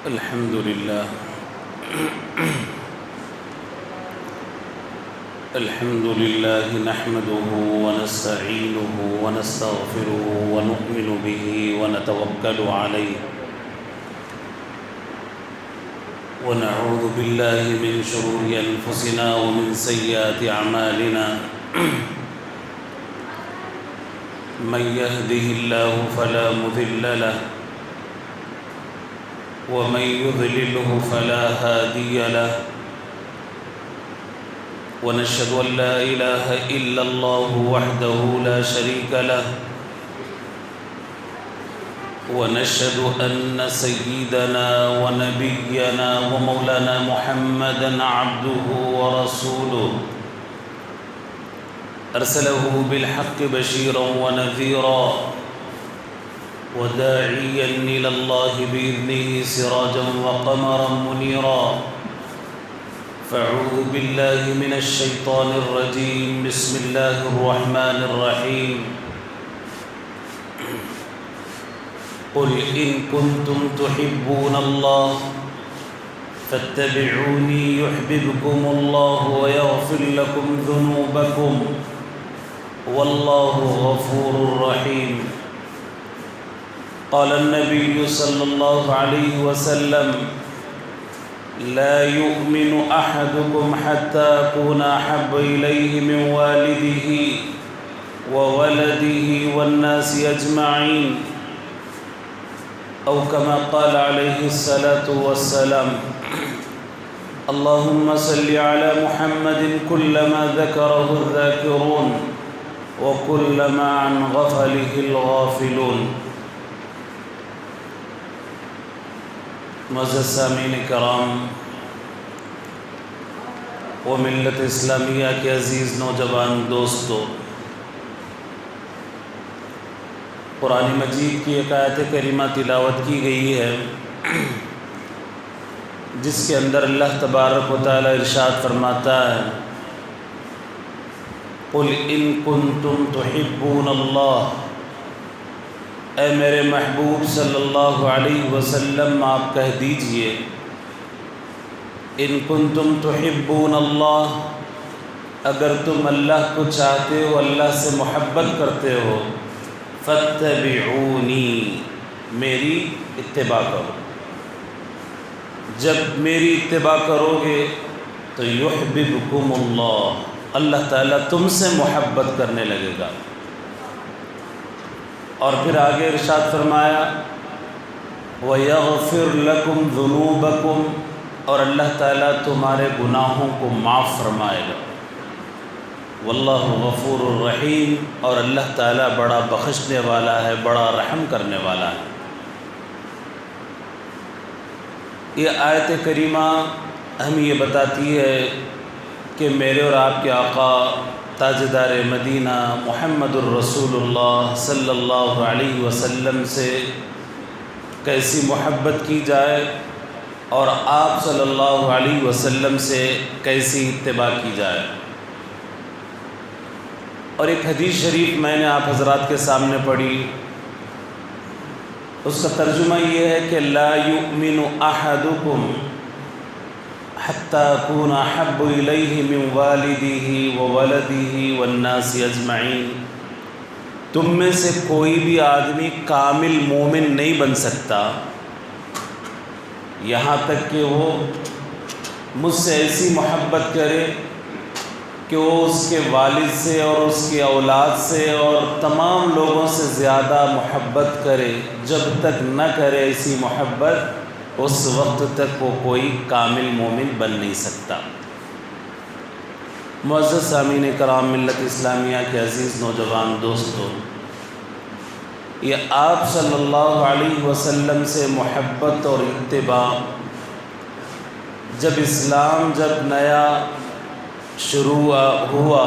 الحمد لله الحمد لله نحمده ونستعينه ونستغفره ونؤمن به ونتوكل عليه ونعوذ بالله من شرور أنفسنا ومن سيئات أعمالنا من يهده الله فلا مضل له ومن يضلله فلا هادي له ونشهد أن لا إله إلا الله وحده لا شريك له ونشهد أن سيدنا ونبينا ومولانا محمدا عبده ورسوله أرسله بالحق بشيرا ونذيرا وداعيا إلى الله بإذنه سراجا وقمرا منيرا فأعوذ بالله من الشيطان الرجيم بسم الله الرحمن الرحيم قل إن كنتم تحبون الله فاتبعوني يحببكم الله ويغفر لكم ذنوبكم والله غفور رحيم قال النبي صلى الله عليه وسلم لا يؤمن أحدكم حتى أكون أحب إليه من والده وولده والناس أجمعين أو كما قال عليه الصلاة والسلام اللهم صل على محمد كلما ذكره الذاكرون وكلما عن غفله الغافلون معزز سامعین کرام و ملت اسلامیہ کے عزیز نوجوان دوستو، قرآن مجید کی ایک آیت کریمہ تلاوت کی گئی ہے جس کے اندر اللہ تبارک و تعالی ارشاد فرماتا ہے قل ان کنتم تحبون اللہ، اے میرے محبوب صلی اللہ علیہ وسلم آپ کہہ دیجئے ان کنتم تحبون اللہ، اگر تم اللہ کو چاہتے ہو، اللہ سے محبت کرتے ہو، فاتبعونی، میری اتباع کرو۔ جب میری اتباع کرو گے تو یحببکم اللہ، اللہ تعالیٰ تم سے محبت کرنے لگے گا۔ اور پھر آگے ارشاد فرمایا وَيَغْفِرْ لَكُمْ ذُنُوبَكُمْ، اور اللہ تعالیٰ تمہارے گناہوں کو معاف فرمائے گا۔ واللہ غفور الرحیم، اور اللہ تعالیٰ بڑا بخشنے والا ہے، بڑا رحم کرنے والا ہے۔ یہ آیت کریمہ ہمیں یہ بتاتی ہے کہ میرے اور آپ کے آقا تاجدار مدینہ محمد الرسول اللہ صلی اللہ علیہ وسلم سے کیسی محبت کی جائے اور آپ صلی اللہ علیہ وسلم سے کیسی اتباع کی جائے۔ اور ایک حدیث شریف میں نے آپ حضرات کے سامنے پڑھی، اس کا ترجمہ یہ ہے کہ لا یؤمن احدکم حتی اکون احب الیہ من والدہ وولدہ والناس اجمعین، تم میں سے کوئی بھی آدمی کامل مومن نہیں بن سکتا یہاں تک کہ وہ مجھ سے ایسی محبت کرے کہ وہ اس کے والد سے اور اس کی اولاد سے اور تمام لوگوں سے زیادہ محبت کرے۔ جب تک نہ کرے ایسی محبت، اس وقت تک وہ کوئی کامل مومن بن نہیں سکتا۔ معزز سامعین کرام ملت اسلامیہ کے عزیز نوجوان دوستو، یہ آپ صلی اللہ علیہ وسلم سے محبت اور اتباع جب اسلام نیا شروع ہوا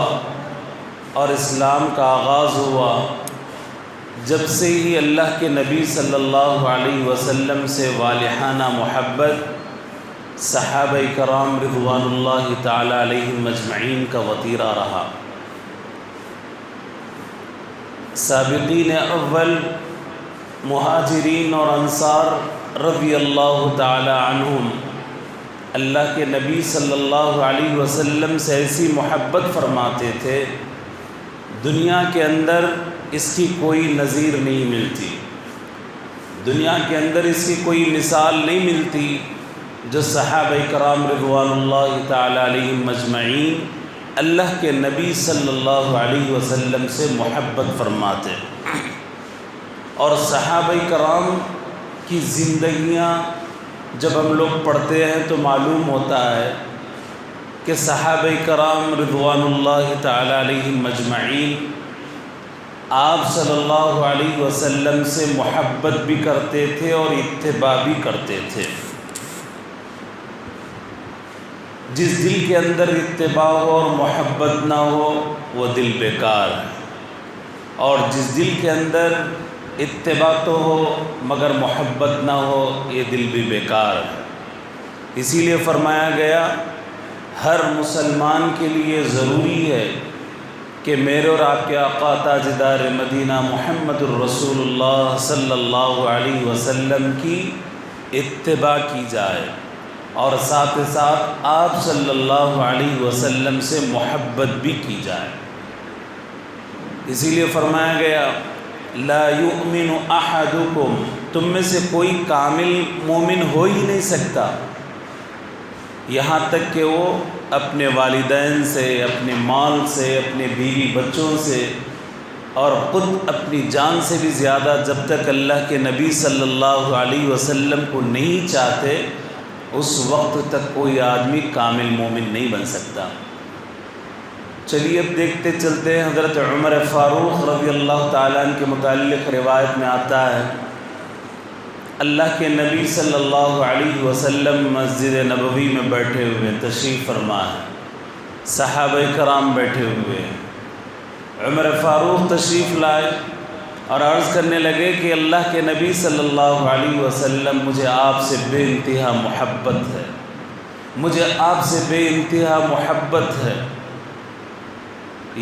اور اسلام کا آغاز ہوا، جب سے ہی اللہ کے نبی صلی اللہ علیہ وسلم سے والہانہ محبت صحابہ کرام رضوان اللہ تعالی علیہم اجمعین کا وتیرہ رہا۔ سابقین اول مہاجرین اور انصار رضی اللہ تعالی عنہم اللہ کے نبی صلی اللہ علیہ وسلم سے ایسی محبت فرماتے تھے، دنیا کے اندر اس کی کوئی نظیر نہیں ملتی، دنیا کے اندر اس کی کوئی مثال نہیں ملتی جو صحابہ کرام رضوان اللہ تعالی علیہم مجمعین اللہ کے نبی صلی اللہ علیہ وسلم سے محبت فرماتے۔ اور صحابہ کرام کی زندگیاں جب ہم لوگ پڑھتے ہیں تو معلوم ہوتا ہے کہ صحابہ کرام رضوان اللہ تعالی علیہم مجمعین آپ صلی اللہ علیہ وسلم سے محبت بھی کرتے تھے اور اتباع بھی کرتے تھے۔ جس دل کے اندر اتباع ہو اور محبت نہ ہو وہ دل بیکار ہے، اور جس دل کے اندر اتباع تو ہو مگر محبت نہ ہو یہ دل بھی بیکار ہے۔ اسی لیے فرمایا گیا ہر مسلمان کے لیے ضروری ہے کہ میرے اور آپ کے آقا تاجدار مدینہ محمد الرسول اللہ صلی اللہ علیہ وسلم کی اتباع کی جائے، اور ساتھ ساتھ آپ صلی اللہ علیہ وسلم سے محبت بھی کی جائے۔ اسی لیے فرمایا گیا لا یؤمن احدکم، تم میں سے کوئی کامل مومن ہو ہی نہیں سکتا یہاں تک کہ وہ اپنے والدین سے، اپنے مال سے، اپنے بیوی بچوں سے اور خود اپنی جان سے بھی زیادہ جب تک اللہ کے نبی صلی اللہ علیہ وسلم کو نہیں چاہتے اس وقت تک کوئی آدمی کامل مومن نہیں بن سکتا۔ چلیے اب دیکھتے چلتے ہیں حضرت عمر فاروق رضی اللہ تعالیٰ عنہ کے متعلق روایت میں آتا ہے اللہ کے نبی صلی اللہ علیہ وسلم مسجد نبوی میں بیٹھے ہوئے تشریف فرما ہے، صحابہ کرام بیٹھے ہوئے ہیں، عمر فاروق تشریف لائے اور عرض کرنے لگے کہ اللہ کے نبی صلی اللہ علیہ وسلم مجھے آپ سے بے انتہا محبت ہے، مجھے آپ سے بے انتہا محبت ہے،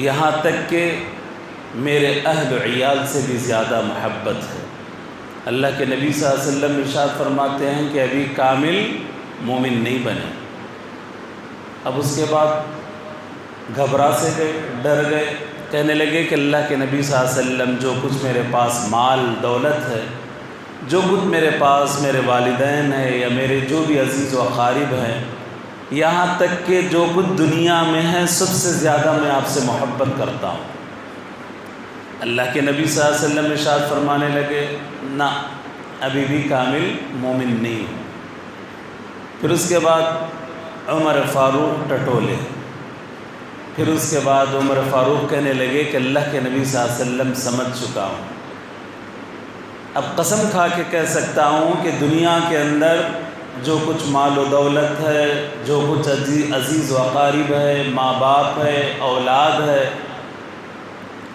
یہاں تک کہ میرے اہل و عیال سے بھی زیادہ محبت ہے۔ اللہ کے نبی صلی اللہ علیہ وسلم ارشاد فرماتے ہیں کہ ابھی کامل مومن نہیں بنے۔ اب اس کے بعد گھبرا سے گئے، ڈر گئے، کہنے لگے کہ اللہ کے نبی صلی اللہ علیہ وسلم جو کچھ میرے پاس مال دولت ہے، جو کچھ میرے پاس میرے والدین ہے یا میرے جو بھی عزیز و اقارب ہیں، یہاں تک کہ جو کچھ دنیا میں ہے سب سے زیادہ میں آپ سے محبت کرتا ہوں۔ اللہ کے نبی صلی اللہ علیہ وسلم ارشاد فرمانے لگے نہ ابھی بھی کامل مومن نہیں ہوں۔ پھر اس کے بعد عمر فاروق ٹٹولے، پھر اس کے بعد عمر فاروق کہنے لگے کہ اللہ کے نبی صلی اللہ علیہ وسلم سمجھ چکا ہوں، اب قسم کھا کے کہہ سکتا ہوں کہ دنیا کے اندر جو کچھ مال و دولت ہے، جو کچھ عزیز و اقارب ہے، ماں باپ ہے، اولاد ہے،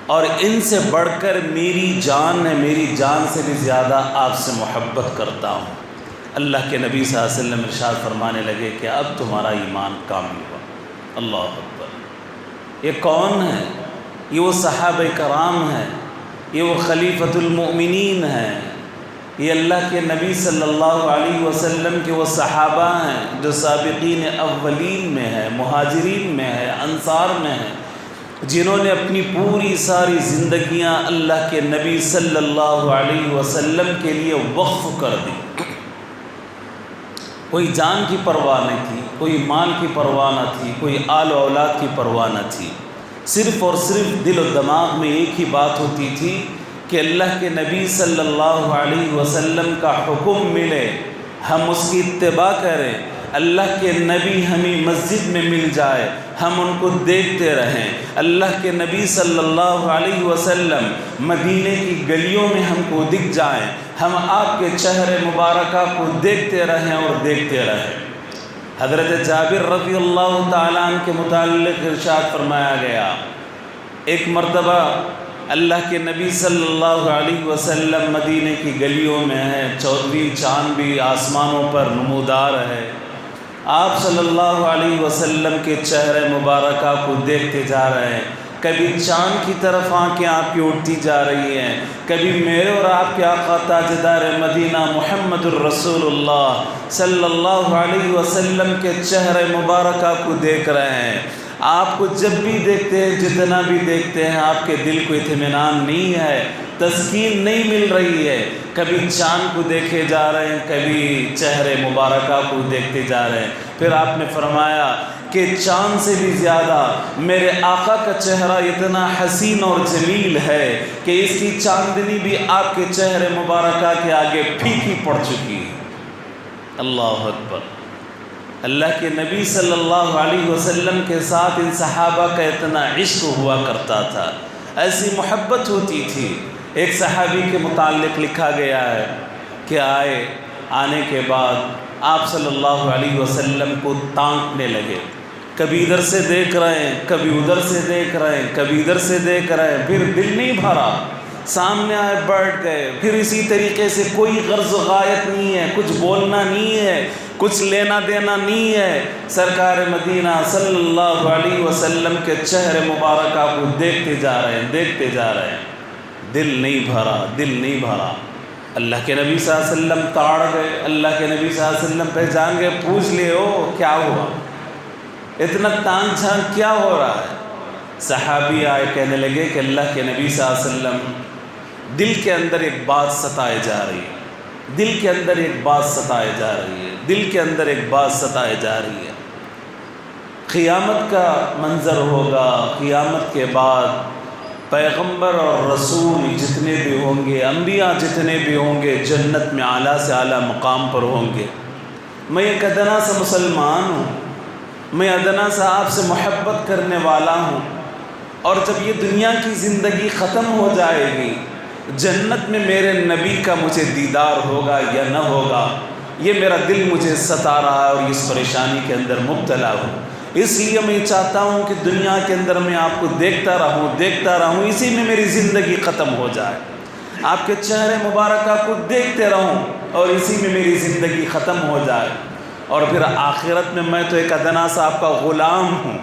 اور ان سے بڑھ کر میری جان ہے، میری جان سے بھی زیادہ آپ سے محبت کرتا ہوں۔ اللہ کے نبی صلی اللہ علیہ وسلم ارشاد فرمانے لگے کہ اب تمہارا ایمان کامل ہوا۔ اللہ اکبر! یہ کون ہے؟ یہ وہ صحابہ کرام ہیں، یہ وہ خلیفۃ المؤمنین ہیں، یہ اللہ کے نبی صلی اللہ علیہ وسلم کے وہ صحابہ ہیں جو سابقین اولین میں ہیں، مہاجرین میں ہیں، انصار میں ہیں، جنہوں نے اپنی پوری ساری زندگیاں اللہ کے نبی صلی اللہ علیہ وسلم کے لیے وقف کر دی۔ کوئی جان کی پرواہ نہیں تھی، کوئی مال کی پرواہ نہ تھی، کوئی آل و اولاد کی پرواہ نہ تھی، صرف اور صرف دل و دماغ میں ایک ہی بات ہوتی تھی کہ اللہ کے نبی صلی اللہ علیہ وسلم کا حکم ملے، ہم اس کی اتباع کریں، اللہ کے نبی ہمیں مسجد میں مل جائے، ہم ان کو دیکھتے رہیں، اللہ کے نبی صلی اللہ علیہ وسلم مدینے کی گلیوں میں ہم کو دکھ جائیں، ہم آپ کے چہرے مبارکہ کو دیکھتے رہیں اور دیکھتے رہیں۔ حضرت جابر رضی اللہ تعالیٰ عنہ کے متعلق ارشاد فرمایا گیا، ایک مرتبہ اللہ کے نبی صلی اللہ علیہ وسلم مدینے کی گلیوں میں ہیں، 14ویں چاند بھی آسمانوں پر نمودار ہے، آپ صلی اللہ علیہ وسلم کے چہرے مبارکہ کو دیکھتے جا رہے ہیں، کبھی چاند کی طرف آنکھیں آپ کی اٹھتی جا رہی ہیں، کبھی میرے اور آپ کے آقا تاجدار مدینہ محمد الرسول اللہ صلی اللہ علیہ وسلم کے چہرہ مبارکہ کو دیکھ رہے ہیں۔ آپ کو جب بھی دیکھتے ہیں، جتنا بھی دیکھتے ہیں، آپ کے دل کو اطمینان نہیں ہے، تسکین نہیں مل رہی ہے۔ کبھی چاند کو دیکھے جا رہے ہیں، کبھی چہرے مبارکہ کو دیکھتے جا رہے ہیں۔ پھر آپ نے فرمایا کہ چاند سے بھی زیادہ میرے آقا کا چہرہ اتنا حسین اور جمیل ہے کہ اس کی چاندنی بھی آپ کے چہرے مبارکہ کے آگے پھیکی پڑ چکی ہے۔ اللہ اکبر۔ اللہ کے نبی صلی اللہ علیہ وسلم کے ساتھ ان صحابہ کا اتنا عشق ہوا کرتا تھا، ایسی محبت ہوتی تھی۔ ایک صحابی کے متعلق لکھا گیا ہے کہ آنے کے بعد آپ صلی اللہ علیہ وسلم کو تانکنے لگے، کبھی ادھر سے دیکھ رہے ہیں، کبھی ادھر سے دیکھ رہے ہیں، کبھی ادھر سے دیکھ رہے ہیں، پھر دل نہیں بھرا، سامنے آئے بیٹھ گئے۔ پھر اسی طریقے سے کوئی غرض و غایت نہیں ہے، کچھ بولنا نہیں ہے، کچھ لینا دینا نہیں ہے، سرکار مدینہ صلی اللہ علیہ وسلم کے چہرے مبارکہ کو دیکھتے جا رہے ہیں، دیکھتے جا رہے ہیں، دل نہیں بھرا، دل نہیں بھرا۔ اللہ کے نبی صلی اللہ علیہ وسلم تاڑ گئے، اللہ کے نبی صلی اللہ علیہ وسلم پہچان گئے، پوچھ لے او کیا ہوا، اتنا تانگ جھانک کیا ہو رہا ہے؟ صحابی آئے کہنے لگے کہ اللہ کے نبی صلی اللہ علیہ وسلم دل کے اندر ایک بات ستائے جا رہی ہے، دل کے اندر ایک بات ستائے جا رہی ہے، دل کے اندر ایک بات ستائے جا رہی ہے۔ قیامت کا منظر ہوگا، قیامت کے بعد پیغمبر اور رسول جتنے بھی ہوں گے، انبیاء جتنے بھی ہوں گے، جنت میں اعلیٰ سے اعلیٰ مقام پر ہوں گے۔ میں ایک ادنا سا مسلمان ہوں، میں ادنا سا آپ سے محبت کرنے والا ہوں، اور جب یہ دنیا کی زندگی ختم ہو جائے گی، جنت میں میرے نبی کا مجھے دیدار ہوگا یا نہ ہوگا، یہ میرا دل مجھے ستا رہا ہے اور اس پریشانی کے اندر مبتلا ہوں۔ اس لیے میں چاہتا ہوں کہ دنیا کے اندر میں آپ کو دیکھتا رہوں، اسی میں میری زندگی ختم ہو جائے، آپ کے چہرے مبارکہ کو دیکھتے رہوں اور اسی میں میری زندگی ختم ہو جائے، اور پھر آخرت میں میں تو ایک ادنا سا آپ کا غلام ہوں،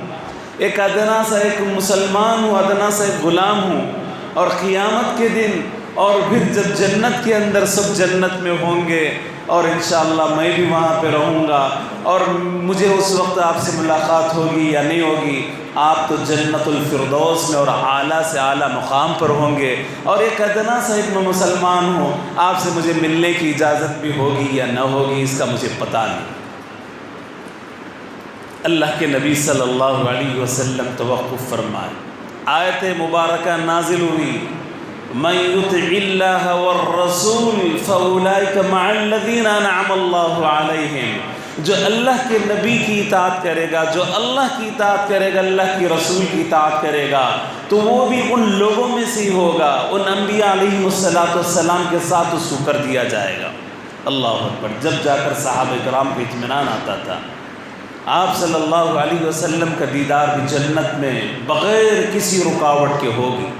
ایک ادنا سا ایک مسلمان ہوں، ادنا سا ایک غلام ہوں، اور قیامت کے دن اور پھر جب جنت کے اندر سب جنت میں ہوں گے اور انشاءاللہ میں بھی وہاں پہ رہوں گا، اور مجھے اس وقت آپ سے ملاقات ہوگی یا نہیں ہوگی، آپ تو جنت الفردوس میں اور اعلیٰ سے اعلیٰ مقام پر ہوں گے، اور ایک ادنا سا ایک میں مسلمان ہوں، آپ سے مجھے ملنے کی اجازت بھی ہوگی یا نہ ہوگی اس کا مجھے پتہ نہیں۔ اللہ کے نبی صلی اللہ علیہ وسلم توقف فرمائے، آیت مبارکہ نازل ہوئی، من یطع اللہ والرسول فاولئک مع الذین انعم اللہ علیہم، جو اللہ کے نبی کی اطاعت کرے گا، جو اللہ کی اطاعت کرے گا، اللہ کی رسول کی اطاعت کرے گا، تو وہ بھی ان لوگوں میں سے ہوگا، ان انبیاء علیہم السلام کے ساتھ اس کو کر دیا جائے گا۔ اللہ اکبر۔ جب جا کر صحابہ کرام کو اطمینان آتا تھا، آپ صلی اللہ علیہ وسلم کا دیدار بھی جنت میں بغیر کسی رکاوٹ کے ہوگی۔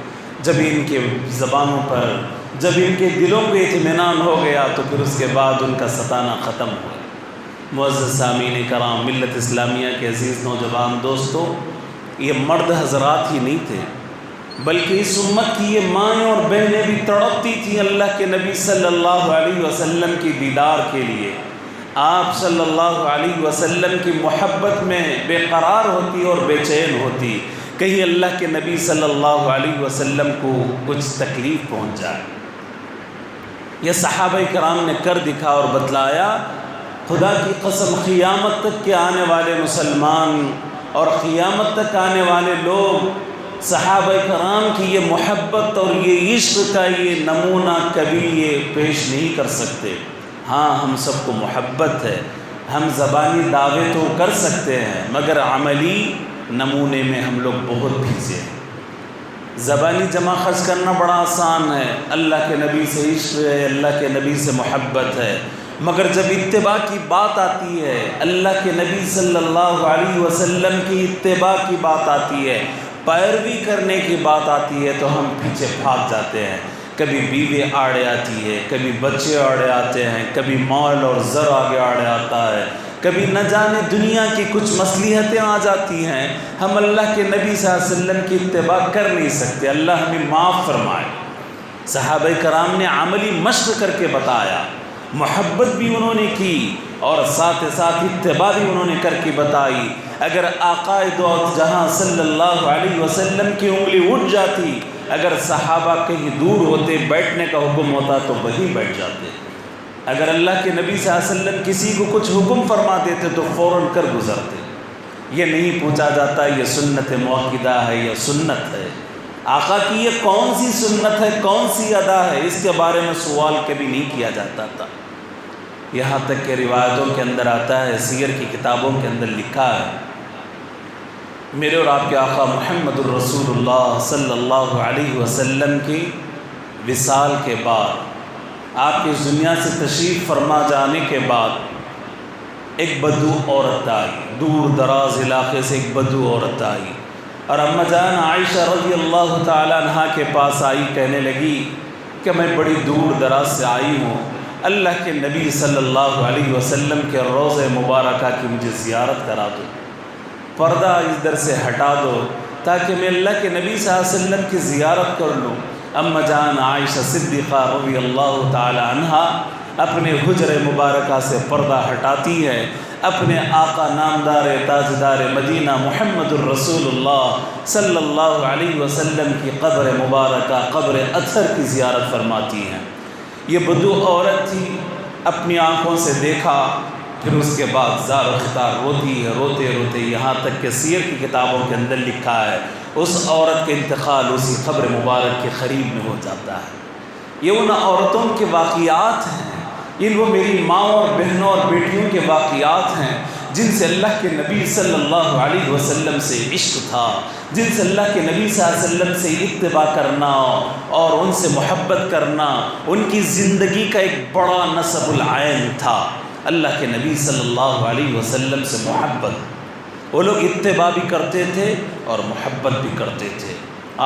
جب ان کے زبانوں پر، جب ان کے دلوں پہ اطمینان ہو گیا تو پھر اس کے بعد ان کا ستانا ختم ہو گیا۔ معزز سامعین کرام، ملت اسلامیہ کے عزیز نوجوان دوستو، یہ مرد حضرات ہی نہیں تھے بلکہ اس امت کی یہ مائیں اور بہنیں بھی تڑپتی تھیں اللہ کے نبی صلی اللہ علیہ وسلم کی دیدار کے لیے۔ آپ صلی اللہ علیہ وسلم کی محبت میں بے قرار ہوتی اور بے چین ہوتی، کہیں اللہ کے نبی صلی اللہ علیہ وسلم کو کچھ تکلیف پہنچ جائے۔ یہ صحابہ کرام نے کر دکھا اور بتلایا۔ خدا کی قسم، قیامت تک کے آنے والے مسلمان اور قیامت تک آنے والے لوگ صحابہ کرام کی یہ محبت اور یہ عشق کا یہ نمونہ کبھی یہ پیش نہیں کر سکتے۔ ہاں، ہم سب کو محبت ہے، ہم زبانی دعوے تو کر سکتے ہیں مگر عملی نمونے میں ہم لوگ بہت پیچھے ہیں۔ زبانی جمع خرچ کرنا بڑا آسان ہے، اللہ کے نبی سے عشق ہے، اللہ کے نبی سے محبت ہے، مگر جب اتباع کی بات آتی ہے، اللہ کے نبی صلی اللہ علیہ وسلم کی اتباع کی بات آتی ہے، پیروی کرنے کی بات آتی ہے تو ہم پیچھے بھاگ جاتے ہیں۔ کبھی بیوی آڑے آتی ہے، کبھی بچے آڑے آتے ہیں، کبھی مال اور زر آگے آڑے آتا ہے، کبھی نہ جانے دنیا کی کچھ مصلحتیں آ جاتی ہیں، ہم اللہ کے نبی صلی اللہ علیہ وسلم کی اتباع کر نہیں سکتے، اللہ ہمیں معاف فرمائے۔ صحابہ کرام نے عملی مشق کر کے بتایا، محبت بھی انہوں نے کی اور ساتھ ساتھ اتباع بھی انہوں نے کر کے بتائی۔ اگر آقا دو جہاں صلی اللہ علیہ وسلم کی انگلی اٹھ جاتی، اگر صحابہ کہیں دور ہوتے، بیٹھنے کا حکم ہوتا تو وہیں بیٹھ جاتے۔ اگر اللہ کے نبی صلی اللہ علیہ وسلم کسی کو کچھ حکم فرما دیتے تو فوراً کر گزرتے۔ یہ نہیں پوچھا جاتا یہ سنت موقدہ ہے یا سنت ہے، آقا کی یہ کون سی سنت ہے، کون سی ادا ہے، اس کے بارے میں سوال کبھی نہیں کیا جاتا تھا۔ یہاں تک کہ روایتوں کے اندر آتا ہے، سیر کی کتابوں کے اندر لکھا ہے، میرے اور آپ کے آقا محمد الرسول اللہ صلی اللہ علیہ وسلم کی وصال کے بعد، آپ کی اس دنیا سے تشریف فرما جانے کے بعد ایک بدو عورت آئی، دور دراز علاقے سے ایک بدو عورت آئی اور اماں جان عائشہ رضی اللہ تعالیٰ عنہا کے پاس آئی، کہنے لگی کہ میں بڑی دور دراز سے آئی ہوں، اللہ کے نبی صلی اللہ علیہ وسلم کے روضہ مبارکہ کی مجھے زیارت کرا دو، پردہ ادھر سے ہٹا دو تاکہ میں اللہ کے نبی صلی اللہ علیہ وسلم کی زیارت کر لوں۔ اماں جان عائشہ صدیقہ رضی اللہ تعالی عنہا اپنے حجر مبارکہ سے پردہ ہٹاتی ہے، اپنے آقا نامدار تاجدار مدینہ محمد الرسول اللہ صلی اللہ علیہ وسلم کی قبر مبارکہ قبر اطہر کی زیارت فرماتی ہیں۔ یہ بدو عورت تھی، اپنی آنکھوں سے دیکھا، پھر اس کے بعد زار و خطار روتی ہے، روتے روتے یہاں تک کہ سیر کی کتابوں کے اندر لکھا ہے اس عورت کے انتقال اسی قبر مبارک کے قریب میں ہو جاتا ہے۔ یہ ان عورتوں کے واقعات ہیں، یہ وہ میری ماں اور بہنوں اور بیٹیوں کے واقعات ہیں جن سے اللہ کے نبی صلی اللہ علیہ وسلم سے عشق تھا، جن سے اللہ کے نبی صلی اللہ علیہ وسلم سے اتباع کرنا اور ان سے محبت کرنا ان کی زندگی کا ایک بڑا نصب العین تھا۔ اللہ کے نبی صلی اللہ علیہ وسلم سے محبت، وہ لوگ اتباع بھی کرتے تھے اور محبت بھی کرتے تھے۔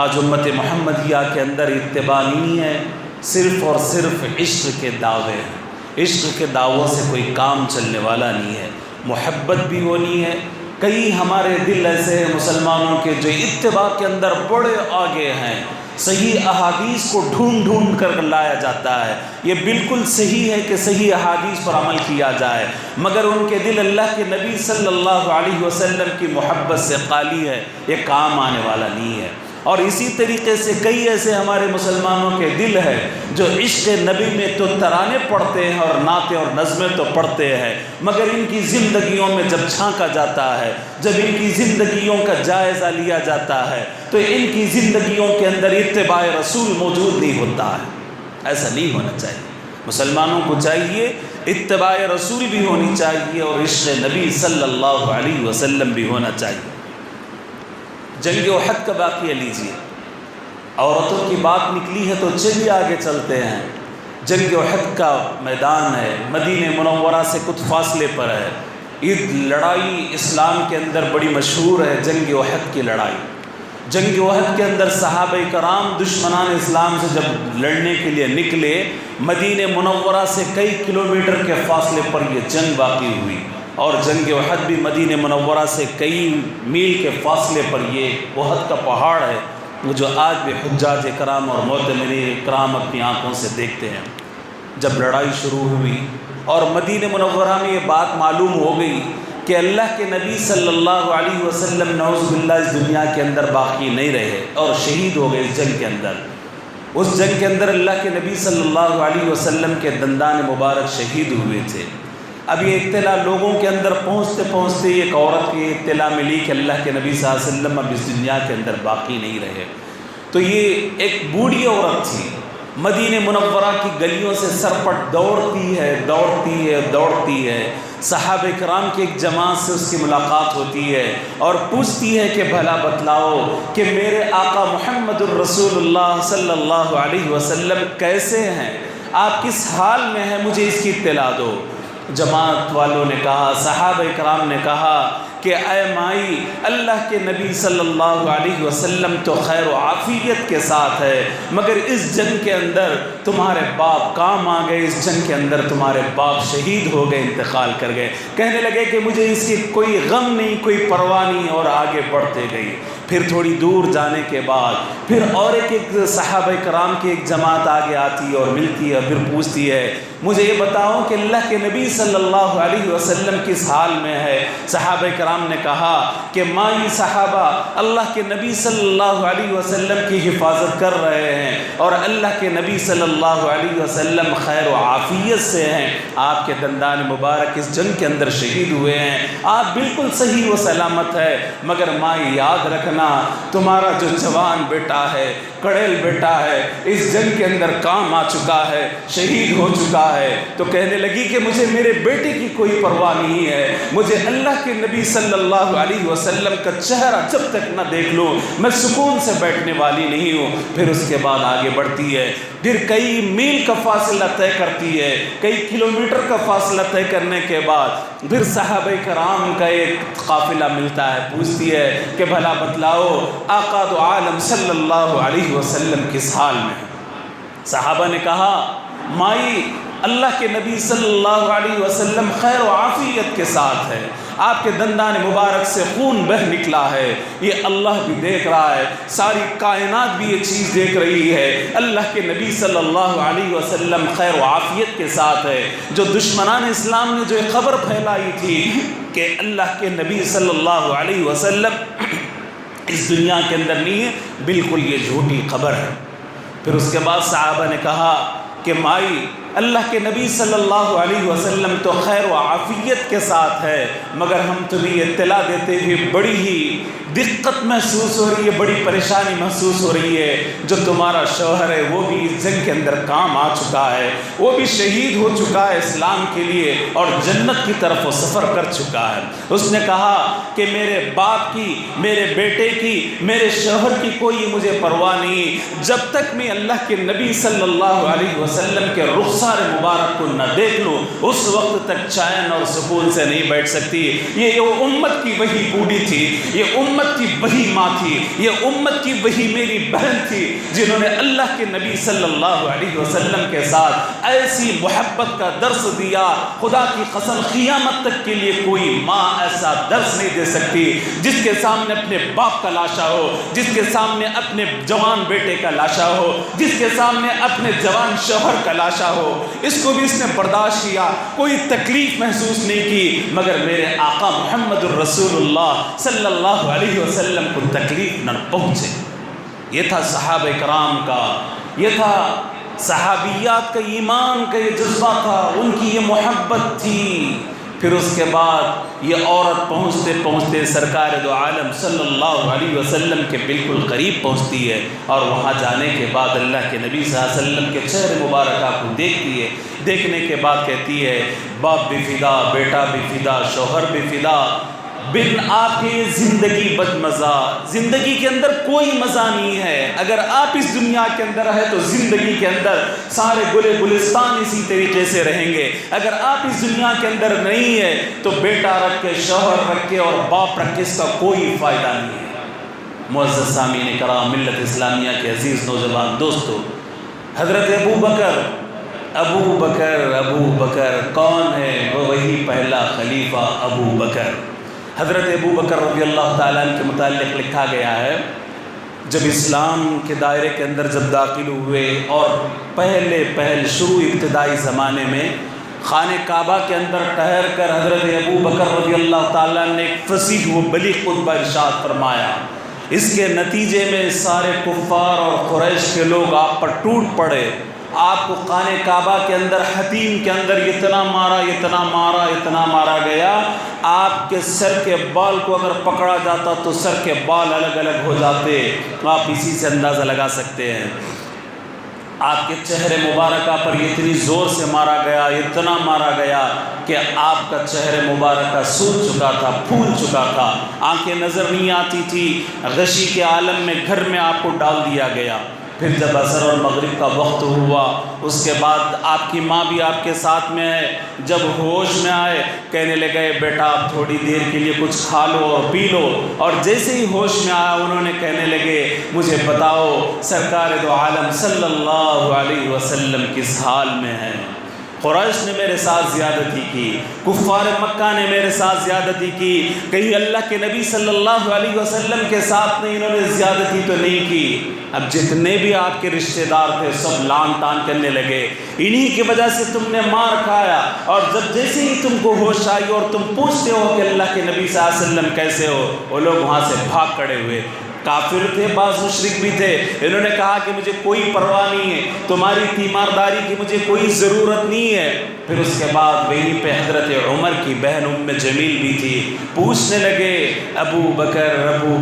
آج امت محمدیہ کے اندر اتباع نہیں ہے، صرف اور صرف عشق کے دعوے ہیں، عشق کے دعووں سے کوئی کام چلنے والا نہیں ہے، محبت بھی ہونی ہے۔ کئی ہمارے دل ایسے ہیں مسلمانوں کے جو اتباع کے اندر بڑے آگے ہیں، صحیح احادیث کو ڈھونڈ ڈھونڈ کر لایا جاتا ہے، یہ بالکل صحیح ہے کہ صحیح احادیث پر عمل کیا جائے، مگر ان کے دل اللہ کے نبی صلی اللہ علیہ وسلم کی محبت سے خالی ہے، یہ کام آنے والا نہیں ہے۔ اور اسی طریقے سے کئی ایسے ہمارے مسلمانوں کے دل ہے جو عشق نبی میں تو ترانے پڑھتے ہیں اور نعتیں اور نظمیں تو پڑھتے ہیں، مگر ان کی زندگیوں میں جب جھانکا جاتا ہے، جب ان کی زندگیوں کا جائزہ لیا جاتا ہے تو ان کی زندگیوں کے اندر اتباع رسول موجود نہیں ہوتا ہے۔ ایسا نہیں ہونا چاہیے، مسلمانوں کو چاہیے اتباع رسول بھی ہونی چاہیے اور عشق نبی صلی اللہ علیہ وسلم بھی ہونا چاہیے۔ جنگ احد کا واقعہ لیجیے، عورتوں کی بات نکلی ہے تو چلیے آگے چلتے ہیں۔ جنگ احد کا میدان ہے، مدینہ منورہ سے کچھ فاصلے پر ہے۔ یہ لڑائی اسلام کے اندر بڑی مشہور ہے، جنگ احد کی لڑائی۔ جنگ احد کے اندر صحابہ کرام دشمنان اسلام سے جب لڑنے کے لیے نکلے، مدینہ منورہ سے کئی کلومیٹر کے فاصلے پر یہ جنگ واقع ہوئی، اور جنگ احد بھی مدینہ منورہ سے کئی میل کے فاصلے پر یہ احد کا پہاڑ ہے، وہ جو آج بھی حجاج کرام اور معتمرین کرام اپنی آنکھوں سے دیکھتے ہیں۔ جب لڑائی شروع ہوئی اور مدینہ منورہ میں یہ بات معلوم ہو گئی کہ اللہ کے نبی صلی اللہ علیہ وسلم نعوذ باللہ اس دنیا کے اندر باقی نہیں رہے اور شہید ہو گئے اس جنگ کے اندر، اس جنگ کے اندر اللہ کے نبی صلی اللہ علیہ وسلم کے دندان مبارک شہید ہوئے تھے۔ اب یہ اطلاع لوگوں کے اندر پہنچتے پہنچتے ایک عورت کی اطلاع ملی کہ اللہ کے نبی صلی اللہ علیہ وسلم اب اس دنیا کے اندر باقی نہیں رہے۔ تو یہ ایک بوڑھی عورت تھی، مدینہ منورہ کی گلیوں سے سرپٹ دوڑتی ہے دوڑتی ہے دوڑتی ہے، صحابہ کرام کی ایک جماعت سے اس کی ملاقات ہوتی ہے اور پوچھتی ہے کہ بھلا بتلاؤ کہ میرے آقا محمد الرسول اللہ صلی اللہ علیہ وسلم کیسے ہیں، آپ کس حال میں ہیں، مجھے اس کی اطلاع دو۔ جماعت والوں نے کہا، صحابہ کرام نے کہا کہ اے مائی اللہ کے نبی صلی اللہ علیہ وسلم تو خیر و عافیت کے ساتھ ہے، مگر اس جنگ کے اندر تمہارے باپ کام آ گئے، اس جنگ کے اندر تمہارے باپ شہید ہو گئے، انتقال کر گئے۔ کہنے لگے کہ مجھے اس کی کوئی غم نہیں، کوئی پرواہ نہیں، اور آگے بڑھتے گئی۔ پھر تھوڑی دور جانے کے بعد پھر اور ایک صحابہ کرام کی ایک جماعت آگے آتی ہے اور ملتی ہے، پھر پوچھتی ہے مجھے یہ بتاؤ کہ اللہ کے نبی صلی اللہ علیہ وسلم کس حال میں ہے؟ صحابہ کرام نے کہا کہ مائی صحابہ اللہ کے نبی صلی اللہ علیہ وسلم کی حفاظت کر رہے ہیں، اور اللہ کے نبی صلی اللہ علیہ وسلم خیر و عافیت سے ہیں، آپ کے دندان مبارک اس جنگ کے اندر شہید ہوئے ہیں، آپ بالکل صحیح و سلامت ہے، مگر مائی یاد رکھنا تمہارا جو جوان بیٹا ہے، کڑیل بیٹا ہے، اس جنگ کے اندر کام آ چکا ہے، شہید ہو چکا ہے۔ تو کہنے لگی کہ مجھے میرے بیٹے کی کوئی پرواہ نہیں ہے، مجھے اللہ کے نبی صلی اللہ علیہ وسلم کا چہرہ جب تک نہ دیکھ لوں میں سکون سے بیٹھنے والی نہیں ہوں۔ پھر اس کے بعد آگے بڑھتی ہے، پھر کئی میل کا فاصلہ طے کرتی ہے، کئی کلومیٹر کا فاصلہ طے کرنے کے بعد پھر صحابہ کرام کا ایک قافلہ ملتا ہے، پوچھتی ہے کہ بھلا بتلاؤ آقا دو عالم صلی اللہ علیہ وسلم کس حال میں ہے؟ صحابہ نے کہا مائی اللہ کے نبی صلی اللہ علیہ وسلم خیر و عافیت کے ساتھ ہے، آپ کے دندان مبارک سے خون بہہ نکلا ہے، یہ اللہ بھی دیکھ رہا ہے، ساری کائنات بھی یہ چیز دیکھ رہی ہے، اللہ کے نبی صلی اللہ علیہ وسلم خیر و عافیت کے ساتھ ہے۔ جو دشمنان اسلام نے جو خبر پھیلائی تھی کہ اللہ کے نبی صلی اللہ علیہ وسلم اس دنیا کے اندر نہیں ہے، بالکل یہ جھوٹی خبر ہے۔ پھر اس کے بعد صحابہ نے کہا کہ مائی اللہ کے نبی صلی اللہ علیہ وسلم تو خیر و عافیت کے ساتھ ہے، مگر ہم تمہیں اطلاع دیتے ہوئے بڑی ہی دقت محسوس ہو رہی ہے، بڑی پریشانی محسوس ہو رہی ہے، جو تمہارا شوہر ہے وہ بھی اس جنگ کے اندر کام آ چکا ہے، وہ بھی شہید ہو چکا ہے اسلام کے لیے اور جنت کی طرف وہ سفر کر چکا ہے۔ اس نے کہا کہ میرے باپ کی، میرے بیٹے کی، میرے شوہر کی کوئی مجھے پرواہ نہیں، جب تک میں اللہ کے نبی صلی اللہ علیہ وسلم کے رخسار مبارک کو نہ دیکھ لوں اس وقت تک چین اور سکون سے نہیں بیٹھ سکتی۔ یہ امت کی وہی بوڑھی تھی، یہ امت کی وہی ماں تھی، یہ امت کی وہی میری بہن تھی، جنہوں نے اللہ کے نبی صلی اللہ علیہ وسلم کے ساتھ ایسی محبت کا درس دیا، خدا کی قسم قیامت تک کے لیے کوئی ماں ایسا درس نہیں دے سکتی جس کے سامنے اپنے باپ کا لاشا ہو، جس کے سامنے اپنے جوان بیٹے کا لاشا ہو، جس کے سامنے اپنے جوان شوہر کا لاشا ہو۔ اس کو بھی اس نے برداشت کیا، کوئی تکلیف محسوس نہیں کی، مگر میرے آقا محمد الرسول اللہ صلی اللہ علیہ وسلم کو تکلیف نہ پہنچے۔ یہ تھا صحابہ کرام کا، یہ تھا صحابیات کا ایمان کا یہ جذبہ تھا، ان کی یہ محبت تھی۔ پھر اس کے بعد یہ عورت پہنچتے پہنچتے سرکار دو عالم صلی اللہ علیہ وسلم کے بالکل قریب پہنچتی ہے، اور وہاں جانے کے بعد اللہ کے نبی صلی اللہ علیہ وسلم کے چہرے مبارکہ کو دیکھتی ہے، دیکھنے کے بعد کہتی ہے باپ بھی فدا، بیٹا بھی فدا، شوہر بھی فدا، بن آپ کی زندگی بدمزہ، زندگی کے اندر کوئی مزہ نہیں ہے۔ اگر آپ اس دنیا کے اندر ہیں تو زندگی کے اندر سارے گلے گلستان اسی طریقے سے رہیں گے، اگر آپ اس دنیا کے اندر نہیں ہے تو بیٹا رکھ کے، شوہر رکھ کے اور باپ رکھ کے اس کا کوئی فائدہ نہیں ہے۔ معزز سامعین کرام، ملت اسلامیہ کے عزیز نوجوان دوستو، حضرت ابو بکر کون ہے؟ وہ وہی پہلا خلیفہ ابو بکر۔ حضرت ابو بکر رضی اللہ تعالیٰ عنہ کے متعلق لکھا گیا ہے، جب اسلام کے دائرے کے اندر جب داخل ہوئے اور پہل شروع ابتدائی زمانے میں خانہ کعبہ کے اندر ٹھہر کر حضرت ابو بکر رضی اللہ تعالیٰ نے ایک فصیح و بلیغ خطبہ ارشاد فرمایا، اس کے نتیجے میں سارے کفار اور قریش کے لوگ آپ پر ٹوٹ پڑے، آپ کو خانہ کعبہ کے اندر حتیم کے اندر اتنا مارا گیا، آپ کے سر کے بال کو اگر پکڑا جاتا تو سر کے بال الگ الگ ہو جاتے۔ آپ اسی سے اندازہ لگا سکتے ہیں آپ کے چہرے مبارکہ پر اتنی زور سے اتنا مارا گیا کہ آپ کا چہرے مبارکہ سوج چکا تھا، پھول چکا تھا، آنکھیں نظر نہیں آتی تھی، غشی کے عالم میں گھر میں آپ کو ڈال دیا گیا۔ پھر جب عصر اور مغرب کا وقت ہوا اس کے بعد آپ کی ماں بھی آپ کے ساتھ میں ہے، جب ہوش میں آئے کہنے لگے بیٹا آپ تھوڑی دیر کے لیے کچھ کھا لو اور پی لو، اور جیسے ہی ہوش میں آیا انہوں نے کہنے لگے مجھے بتاؤ سرکار دو عالم صلی اللہ علیہ وسلم کس حال میں ہے؟ قریش نے میرے ساتھ زیادتی کی، کفار مکہ نے میرے ساتھ زیادتی کی، کہیں اللہ کے نبی صلی اللہ علیہ وسلم کے ساتھ نہیں انہوں نے زیادتی تو نہیں کی۔ اب جتنے بھی آپ کے رشتہ دار تھے سب لان تان کرنے لگے، انہی کی وجہ سے تم نے مار کھایا، اور جب جیسے ہی تم کو ہوش آئی اور تم پوچھتے ہو کہ اللہ کے نبی صلی اللہ علیہ وسلم کیسے ہو، وہ لوگ وہاں سے بھاگ کھڑے ہوئے۔ کافر تھے، بعض مشرک بھی تھے، انہوں نے کہا کہ مجھے کوئی پرواہ نہیں ہے، تمہاری تیمارداری کی مجھے کوئی ضرورت نہیں ہے۔ پھر اس کے بعد وہیں پہ حضرت عمر کی بہن ام جمیل بھی تھی، پوچھنے لگے ابو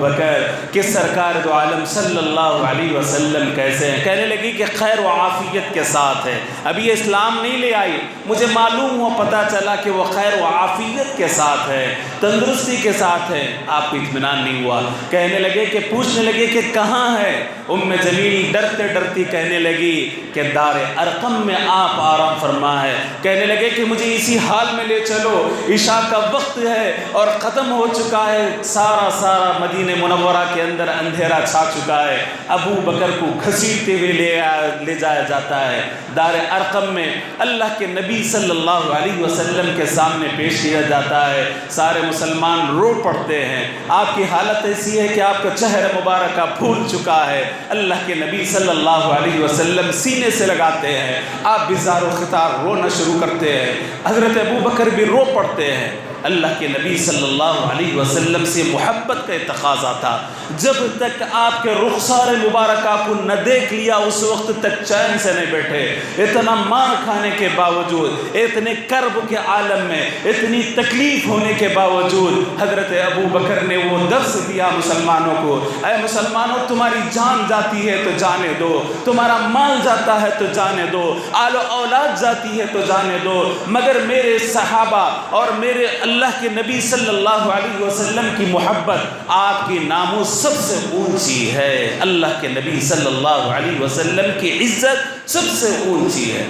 بکر کہ سرکار دو عالم صلی اللہ علیہ وسلم کیسے ہیں؟ کہنے لگی کہ خیر و عافیت کے ساتھ ہے، ابھی اسلام نہیں لے آئی، مجھے معلوم ہوا پتہ چلا کہ وہ خیر و عافیت کے ساتھ ہے، تندرستی کے ساتھ ہے۔ آپ کو اطمینان نہیں ہوا، کہنے لگے کہ پوچھنے لگے کہ کہاں ہے؟ ام جمیل ڈرتے ڈرتی کہنے لگی کہ دار ارقم میں آپ آرام فرما ہے۔ کہنے لگے کہ مجھے اسی حال میں لے چلو، عشاء کا وقت ہے اور ختم ہو چکا ہے، سارا مدینہ منورہ کے اندر اندھیرا چھا چکا ہے۔ ابو بکر کو گھسیٹتے ہوئے لے جایا جاتا ہے، دار ارقم میں اللہ کے نبی صلی اللہ علیہ وسلم کے سامنے پیش کیا جاتا ہے۔ سارے مسلمان رو پڑتے ہیں، آپ کی حالت ایسی ہے کہ آپ کا چہرہ مبارکہ پھول چکا ہے۔ اللہ کے نبی صلی اللہ علیہ وسلم سینے سے لگاتے ہیں، آپ بھی زار و خطار رونا شروع کرتے ہیں، حضرت ابو بکر بھی رو پڑتے ہیں۔ اللہ کے نبی صلی اللہ علیہ وسلم سے محبت کا تقاضا تھا، جب تک آپ کے رخسار مبارکہ کو نہ دیکھ لیا اس وقت تک چین سے نہیں بیٹھے۔ اتنا مار کھانے کے باوجود، اتنے کرب کے عالم میں، اتنی تکلیف ہونے کے باوجود حضرت ابو بکر نے وہ درس دیا مسلمانوں کو، اے مسلمانوں تمہاری جان جاتی ہے تو جانے دو، تمہارا مال جاتا ہے تو جانے دو، آل و اولاد جاتی ہے تو جانے دو، مگر میرے صحابہ اور میرے اللہ کے نبی صلی اللہ علیہ وسلم کی محبت، آپ کی ناموس سب سے اونچی ہے، اللہ کے نبی صلی اللہ علیہ وسلم کی عزت سب سے اونچی ہے۔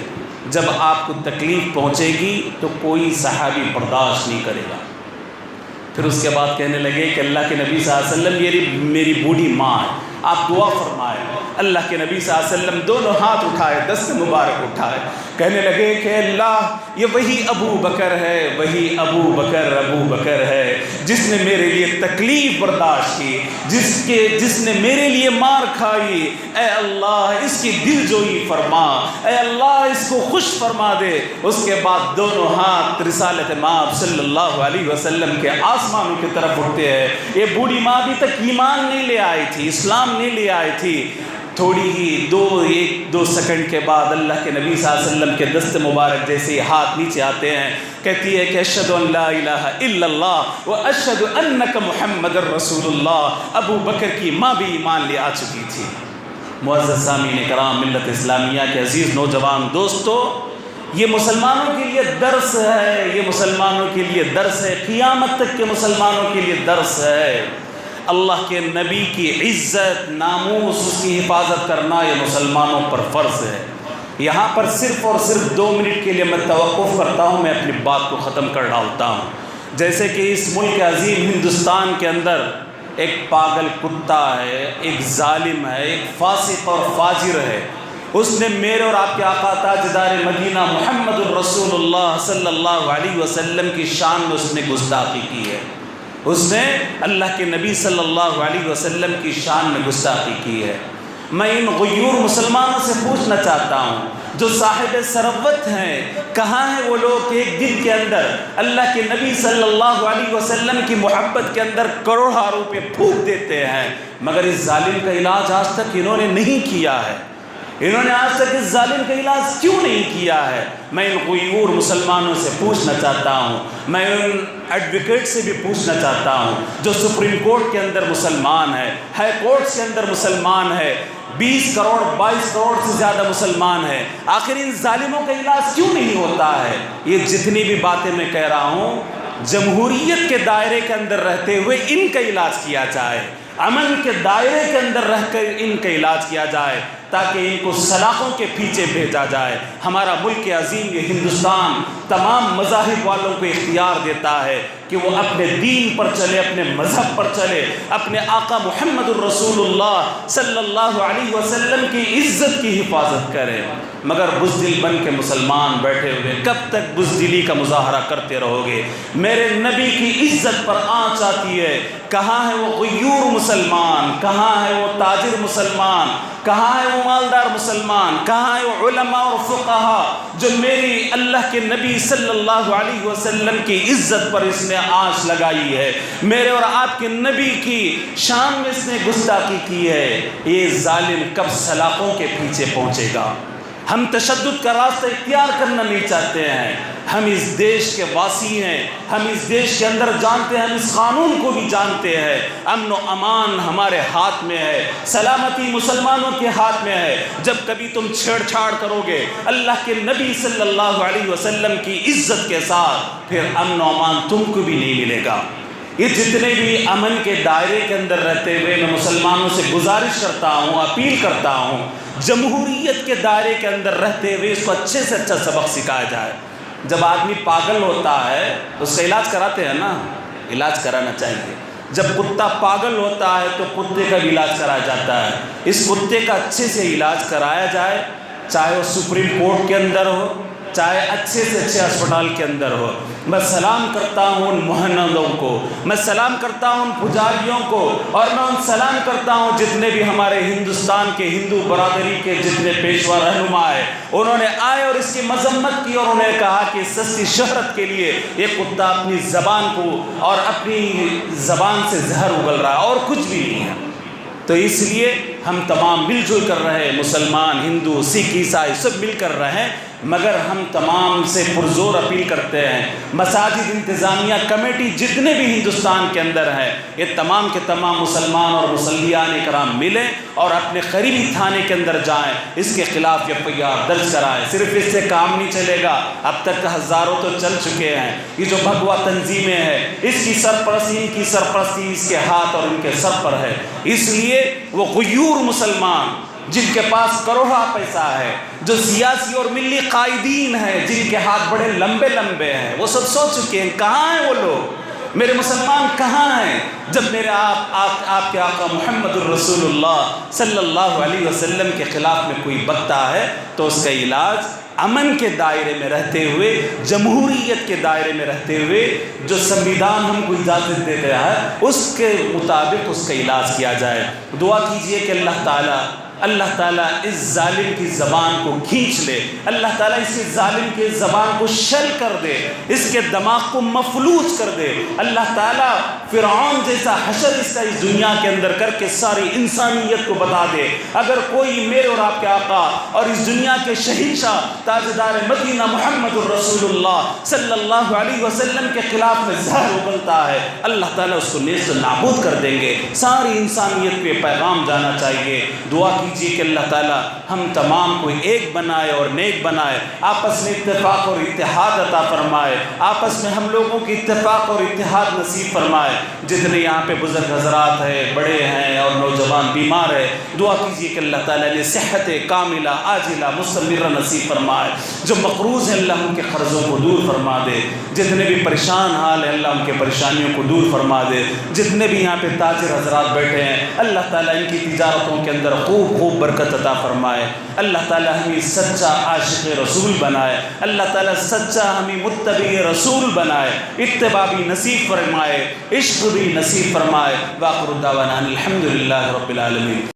جب آپ کو تکلیف پہنچے گی تو کوئی صحابی برداشت نہیں کرے گا۔ پھر اس کے بعد کہنے لگے کہ اللہ کے نبی صلی اللہ علیہ وسلم میری بوڑھی ماں ہے، آپ دعا فرمائے۔ اللہ کے نبی صلی اللہ علیہ وسلم دونوں ہاتھ اٹھائے، دست مبارک اٹھائے، کہنے لگے کہ اللہ یہ وہی ابو بکر ہے، وہی ابو بکر ہے جس نے میرے لیے تکلیف برداشت کی، جس نے میرے لیے مار کھائی، اے اللہ اس کی دل جوئی فرما، اے اللہ اس کو خوش فرما دے۔ اس کے بعد دونوں ہاتھ رسالت مآب صلی اللہ علیہ وسلم کے آسمانوں کی طرف اٹھتے ہیں۔ یہ بوڑھی ماں ابھی تک ایمان نہیں لے آئی تھی، اسلام نہیں لے آئی تھی۔ تھوڑی ہی ایک دو سیکنڈ کے بعد اللہ کے نبی صلی اللہ علیہ وسلم کے دست مبارک جیسے ہاتھ نیچے آتے ہیں، کہتی ہے کہ اشہد ان لا الہ الا اللہ و اشہد انک محمد الرسول اللہ۔ ابو بکر کی ماں بھی ایمان لے آ چکی تھی۔ معزز سامعین کرام، ملت اسلامیہ کے عزیز نوجوان دوستو، یہ مسلمانوں کے لیے درس ہے، یہ مسلمانوں کے لیے درس ہے، قیامت تک کے مسلمانوں کے لیے درس ہے۔ اللہ کے نبی کی عزت، ناموس، اس کی حفاظت کرنا یہ مسلمانوں پر فرض ہے۔ یہاں پر صرف اور صرف 2 منٹ کے لیے میں توقف کرتا ہوں، میں اپنی بات کو ختم کر ڈالتا ہوں۔ جیسے کہ اس ملک عظیم ہندوستان کے اندر ایک پاگل کتا ہے، ایک ظالم ہے، ایک فاسق اور فاجر ہے، اس نے میرے اور آپ کے آقا تاجدار مدینہ محمد الرسول اللہ صلی اللہ علیہ وسلم کی شان میں اس نے گستاخی کی ہے، اس نے اللہ کے نبی صلی اللہ علیہ وسلم کی شان میں گستاخی کی ہے۔ میں ان غیور مسلمانوں سے پوچھنا چاہتا ہوں جو صاحب ثروت ہیں، کہاں ہیں وہ لوگ کہ ایک دن کے اندر اللہ کے نبی صلی اللہ علیہ وسلم کی محبت کے اندر کروڑوں روپے پھونک دیتے ہیں، مگر اس ظالم کا علاج آج تک انہوں نے نہیں کیا ہے۔ انہوں نے آج تک اس ظالم کا علاج کیوں نہیں کیا ہے؟ میں ان غیور مسلمانوں سے پوچھنا چاہتا ہوں، میں ان ایڈوکیٹ سے بھی پوچھنا چاہتا ہوں جو سپریم کورٹ کے اندر مسلمان ہے، ہائی کورٹس کے اندر مسلمان ہے، 20 کروڑ 22 کروڑ سے زیادہ مسلمان ہے، آخر ان ظالموں کا علاج کیوں نہیں ہوتا ہے؟ یہ جتنی بھی باتیں میں کہہ رہا ہوں، جمہوریت کے دائرے کے اندر رہتے ہوئے ان کا علاج کیا جائے، امن کے دائرے کے اندر رہ کر ان کا علاج کیا جائے۔ تاکہ ان کو سلاخوں کے پیچھے بھیجا جائے۔ ہمارا ملک عظیم یہ ہندوستان تمام مذاہب والوں کو اختیار دیتا ہے کہ وہ اپنے دین پر چلے، اپنے مذہب پر چلے، اپنے آقا محمد الرسول اللہ صلی اللہ علیہ وسلم کی عزت کی حفاظت کرے۔ مگر بزدل بن کے مسلمان بیٹھے ہوئے کب تک بزدلی کا مظاہرہ کرتے رہو گے؟ میرے نبی کی عزت پر آنچ آتی ہے۔ کہاں ہے وہ غیور مسلمان؟ کہاں ہے وہ تاجر مسلمان؟ کہاں ہے وہ مالدار مسلمان؟ کہاں ہے وہ علماء اور فقہا جو میری اللہ کے نبی صلی اللہ علیہ وسلم کی عزت پر اس نے آنچ لگائی ہے، میرے اور آپ کے نبی کی شان میں اس نے گستاخی کی ہے؟ یہ ظالم کب سلاخوں کے پیچھے پہنچے گا؟ ہم تشدد کا راستہ اختیار کرنا نہیں چاہتے ہیں۔ ہم اس دیش کے واسی ہیں، ہم اس دیش کے اندر جانتے ہیں، ہم اس قانون کو بھی جانتے ہیں۔ امن و امان ہمارے ہاتھ میں ہے، سلامتی مسلمانوں کے ہاتھ میں ہے۔ جب کبھی تم چھیڑ چھاڑ کرو گے اللہ کے نبی صلی اللہ علیہ وسلم کی عزت کے ساتھ، پھر امن و امان تم کو بھی نہیں ملے گا۔ یہ جتنے بھی امن کے دائرے کے اندر رہتے ہوئے میں مسلمانوں سے گزارش کرتا ہوں، اپیل کرتا ہوں، جمہوریت کے دائرے کے اندر رہتے ہوئے اس کو اچھے سے اچھا سبق سکھایا جائے۔ جب آدمی پاگل ہوتا ہے اس کا علاج کراتے ہیں نا، علاج کرانا چاہیے۔ جب کتا پاگل ہوتا ہے تو کتے کا بھی علاج کرایا جاتا ہے۔ اس کتے کا اچھے سے علاج کرایا جائے، چاہے وہ سپریم کورٹ کے اندر ہو، چاہے اچھے سے اچھے اسپتال کے اندر ہو۔ میں سلام کرتا ہوں ان مہنندوں کو، میں سلام کرتا ہوں ان پجاریوں کو، اور میں ان سلام کرتا ہوں جتنے بھی ہمارے ہندوستان کے ہندو برادری کے جتنے پیشوا رہنما ہیں۔ انہوں نے آئے اور اس کی مذمت کی اور انہوں نے کہا کہ سستی شہرت کے لیے یہ کتا اپنی زبان کو اور اپنی زبان سے زہر اگل رہا ہے اور کچھ بھی نہیں ہے۔ تو اس لیے ہم تمام مل جل کر رہے، مسلمان، ہندو، سکھ، عیسائی سب مل کر رہے، مگر ہم تمام سے پرزور اپیل کرتے ہیں، مساجد انتظامیہ کمیٹی جتنے بھی ہندوستان کے اندر ہیں، یہ تمام کے تمام مسلمان اور مسلیان کرام ملیں اور اپنے قریبی تھانے کے اندر جائیں، اس کے خلاف FIR درج کرائیں۔ صرف اس سے کام نہیں چلے گا، اب تک ہزاروں تو چل چکے ہیں۔ یہ جو بھگوا تنظیمیں ہیں اس کی سرپرستی، ان کی سرپرستی اس کے ہاتھ اور ان کے سر پر ہے۔ اس لیے وہ غیور مسلمان جن کے پاس کروڑا پیسہ ہے، جو سیاسی اور ملی قائدین ہیں، جن کے ہاتھ بڑے لمبے لمبے ہیں، وہ سب سو چکے ہیں۔ کہاں ہیں وہ لوگ؟ میرے مسلمان کہاں ہیں؟ جب میرے آپ کے آقا محمد الرسول اللہ صلی اللہ علیہ وسلم کے خلاف میں کوئی بکتا ہے تو اس کا علاج امن کے دائرے میں رہتے ہوئے، جمہوریت کے دائرے میں رہتے ہوئے، جو سنویدھان ہم کو اجازت دے رہا ہے اس کے مطابق اس کا علاج کیا جائے۔ دعا کیجئے کہ اللہ تعالیٰ اس ظالم کی زبان کو کھینچ لے، اللہ تعالیٰ اس ظالم کی زبان کو شل کر دے، اس کے دماغ کو مفلوج کر دے۔ اللہ تعالیٰ فرعون جیسا حشر اس کا اس دنیا کے اندر کر کے ساری انسانیت کو بتا دے۔ اگر کوئی میرے اور آپ کے آقا اور اس دنیا کے شہنشاہ تاجدار مدینہ محمد الرسول اللہ صلی اللہ علیہ وسلم کے خلاف میں زہر اگلتا ہے، اللہ تعالیٰ اس کو نیست و نابود کر دیں گے۔ ساری انسانیت کو یہ پیغام جانا چاہیے۔ دعا کیجیے کہ اللہ تعالیٰ ہم تمام کو ایک بنائے اور نیک بنائے، آپس میں اتفاق اور اتحاد عطا فرمائے، آپس میں ہم لوگوں کی اتفاق اور اتحاد نصیب فرمائے۔ جتنے یہاں پہ بزرگ حضرات ہیں، بڑے ہیں اور نوجوان بیمار ہیں، دعا کیجیے کہ اللہ تعالیٰ نے صحت کاملہ عاجلہ مستمرہ نصیب فرمائے۔ جو مقروض ہیں اللہ ان کے قرضوں کو دور فرما دے، جتنے بھی پریشان حال ہیں اللہ ان کے پریشانیوں کو دور فرما دے۔ جتنے بھی یہاں پہ تاجر حضرات بیٹھے ہیں اللہ تعالیٰ ان کی تجارتوں کے اندر خوب برکت عطا فرمائے۔ اللہ تعالیٰ ہمیں سچا عاشق رسول بنائے، اللہ تعالیٰ سچا ہمیں متبع رسول بنائے، اتباع بھی نصیب فرمائے، عشق بھی نصیب فرمائے۔ وآخر دعوانا الحمدللہ رب العالمین۔